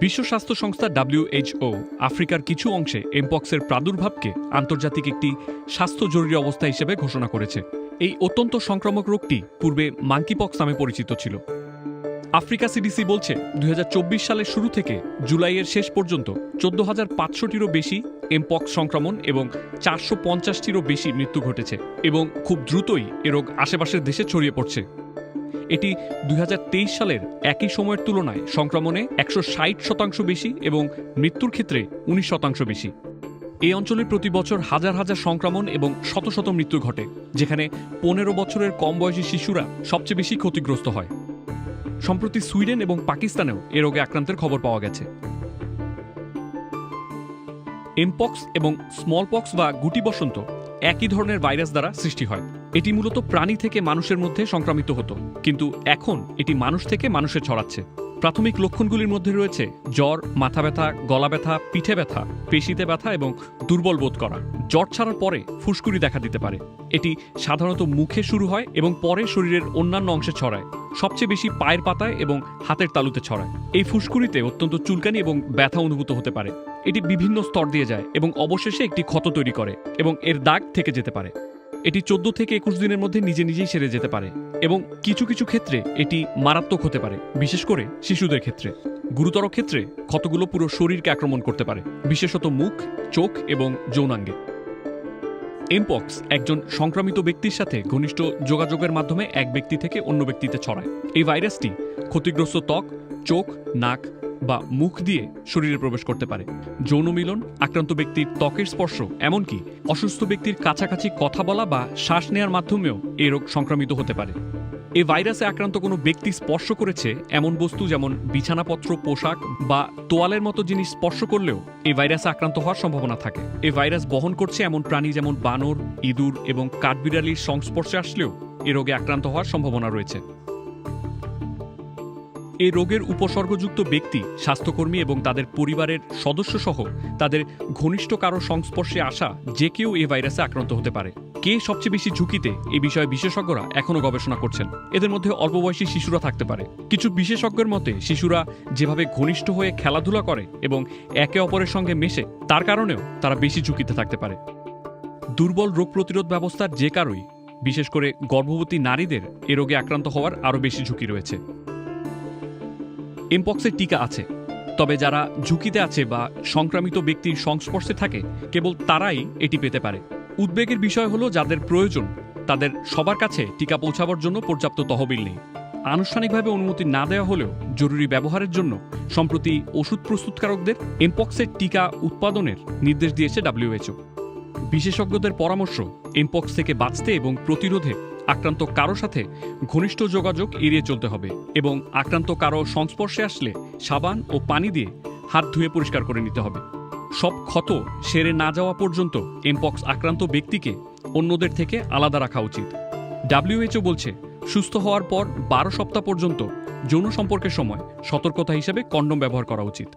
বিশ্ব স্বাস্থ্য সংস্থা WHO আফ্রিকার কিছু অংশে এমপক্সের প্রাদুর্ভাবকে আন্তর্জাতিক একটি স্বাস্থ্য জরুরি অবস্থা হিসেবে ঘোষণা করেছে। এই অত্যন্ত সংক্রামক রোগটি পূর্বে মাঙ্কিপক্স নামে পরিচিত ছিল। আফ্রিকা সিডিসি বলছে 2024 সালের শুরু থেকে জুলাইয়ের শেষ পর্যন্ত 14,500টিরও বেশি এমপক্স সংক্রমণ এবং 450টিরও বেশি মৃত্যু ঘটেছে এবং খুব দ্রুতই এ রোগ আশেপাশের দেশে ছড়িয়ে পড়ছে। এটি 2023 সালের একই সময়ের তুলনায় সংক্রমণে 160% বেশি এবং মৃত্যুর ক্ষেত্রে 19% বেশি। এই অঞ্চলে প্রতি বছর হাজার হাজার সংক্রমণ এবং শত শত মৃত্যু ঘটে, যেখানে 15 বছরের কম বয়সী শিশুরা সবচেয়ে বেশি ক্ষতিগ্রস্ত হয়। সম্প্রতি সুইডেন এবং পাকিস্তানেও এ রোগে আক্রান্তের খবর পাওয়া গেছে। এমপক্স এবং স্মলপক্স বা গুটি বসন্ত একই ধরনের ভাইরাস দ্বারা সৃষ্টি হয়। এটি মূলত প্রাণী থেকে মানুষের মধ্যে সংক্রামিত হতো, কিন্তু এখন এটি মানুষ থেকে মানুষে ছড়াচ্ছে। প্রাথমিক লক্ষণগুলির মধ্যে রয়েছে জ্বর, মাথা ব্যথা, গলা ব্যথা, পিঠে ব্যথা, পেশিতে ব্যথা এবং দুর্বল বোধ করা। জ্বর ছাড়ার পরে ফুসকুড়ি দেখা দিতে পারে। এটি সাধারণত মুখে শুরু হয় এবং পরে শরীরের অন্যান্য অংশে ছড়ায়। সবচেয়ে বেশি পায়ের পাতায় এবং হাতের তালুতে ছড়ায়। এই ফুসকুড়িতে অত্যন্ত চুলকানি এবং ব্যথা অনুভূত হতে পারে। এটি বিভিন্ন স্তর দিয়ে যায় এবং অবশেষে একটি ক্ষত তৈরি করে এবং এর দাগ থেকে যেতে পারে। এটি 14 থেকে 21 দিনের মধ্যে নিজে নিজেই সেরে যেতে পারে এবং কিছু কিছু ক্ষেত্রে এটি মারাত্মক হতে পারে, বিশেষ করে শিশুদের ক্ষেত্রে। গুরুতর ক্ষেত্রে ক্ষতগুলো পুরো শরীরকে আক্রমণ করতে পারে, বিশেষত মুখ, চোখ এবং যৌনাঙ্গে। এমপক্স একজন সংক্রামিত ব্যক্তির সাথে ঘনিষ্ঠ যোগাযোগের মাধ্যমে এক ব্যক্তি থেকে অন্য ব্যক্তিতে ছড়ায়। এই ভাইরাসটি ক্ষতিগ্রস্ত ত্বক, চোখ, নাক বা মুখ দিয়ে শরীরে প্রবেশ করতে পারে। যৌন মিলন, আক্রান্ত ব্যক্তির ত্বকের স্পর্শ, এমনকি অসুস্থ ব্যক্তির কাছাকাছি কথা বলা বা শ্বাস নেওয়ার মাধ্যমেও এই রোগ সংক্রামিত হতে পারে। এই ভাইরাসে আক্রান্ত কোনো ব্যক্তি স্পর্শ করেছে এমন বস্তু যেমন বিছানাপত্র, পোশাক বা তোয়ালের মতো জিনিস স্পর্শ করলেও এই ভাইরাসে আক্রান্ত হওয়ার সম্ভাবনা থাকে। এই ভাইরাস বহন করছে এমন প্রাণী যেমন বানর, ইঁদুর এবং কাঠবিড়ালির সংস্পর্শে আসলেও এ রোগে আক্রান্ত হওয়ার সম্ভাবনা রয়েছে। এই রোগের উপসর্গযুক্ত ব্যক্তি, স্বাস্থ্যকর্মী এবং তাদের পরিবারের সদস্যসহ তাদের ঘনিষ্ঠ কারো সংস্পর্শে আসা যে কেউ এই ভাইরাসে আক্রান্ত হতে পারে। কে সবচেয়ে বেশি ঝুঁকিতে, এই বিষয়ে বিশেষজ্ঞরা এখনও গবেষণা করছেন। এদের মধ্যে অল্প বয়সী শিশুরা থাকতে পারে। কিছু বিশেষজ্ঞের মতে শিশুরা যেভাবে ঘনিষ্ঠ হয়ে খেলাধুলা করে এবং একে অপরের সঙ্গে মেশে, তার কারণেও তারা বেশি ঝুঁকিতে থাকতে পারে। দুর্বল রোগ প্রতিরোধ ব্যবস্থার যে কারোই, বিশেষ করে গর্ভবতী নারীদের এ রোগে আক্রান্ত হওয়ার আরও বেশি ঝুঁকি রয়েছে। এমপক্সের টিকা আছে, তবে যারা ঝুঁকিতে আছে বা সংক্রামিত ব্যক্তির সংস্পর্শে থাকে কেবল তারাই এটি পেতে পারে। উদ্বেগের বিষয় হলো যাদের প্রয়োজন তাদের সবার কাছে টিকা পৌঁছাবার জন্য পর্যাপ্ত তহবিল নেই। আনুষ্ঠানিকভাবে অনুমতি না দেওয়া হলেও জরুরি ব্যবহারের জন্য সম্প্রতি ওষুধ প্রস্তুতকারকদের এমপক্সের টিকা উৎপাদনের নির্দেশ দিয়েছে WHO। বিশেষজ্ঞদের পরামর্শ, এমপক্স থেকে বাঁচতে এবং প্রতিরোধে আক্রান্ত কারো সাথে ঘনিষ্ঠ যোগাযোগ এড়িয়ে চলতে হবে এবং আক্রান্ত কারো সংস্পর্শে আসলে সাবান ও পানি দিয়ে হাত ধুয়ে পরিষ্কার করে নিতে হবে। সব ক্ষত সেরে না যাওয়া পর্যন্ত এমপক্স আক্রান্ত ব্যক্তিকে অন্যদের থেকে আলাদা রাখা উচিত। WHO বলছে সুস্থ হওয়ার পর 12 সপ্তাহ পর্যন্ত যৌন সম্পর্কের সময় সতর্কতা হিসেবে কন্ডোম ব্যবহার করা উচিত।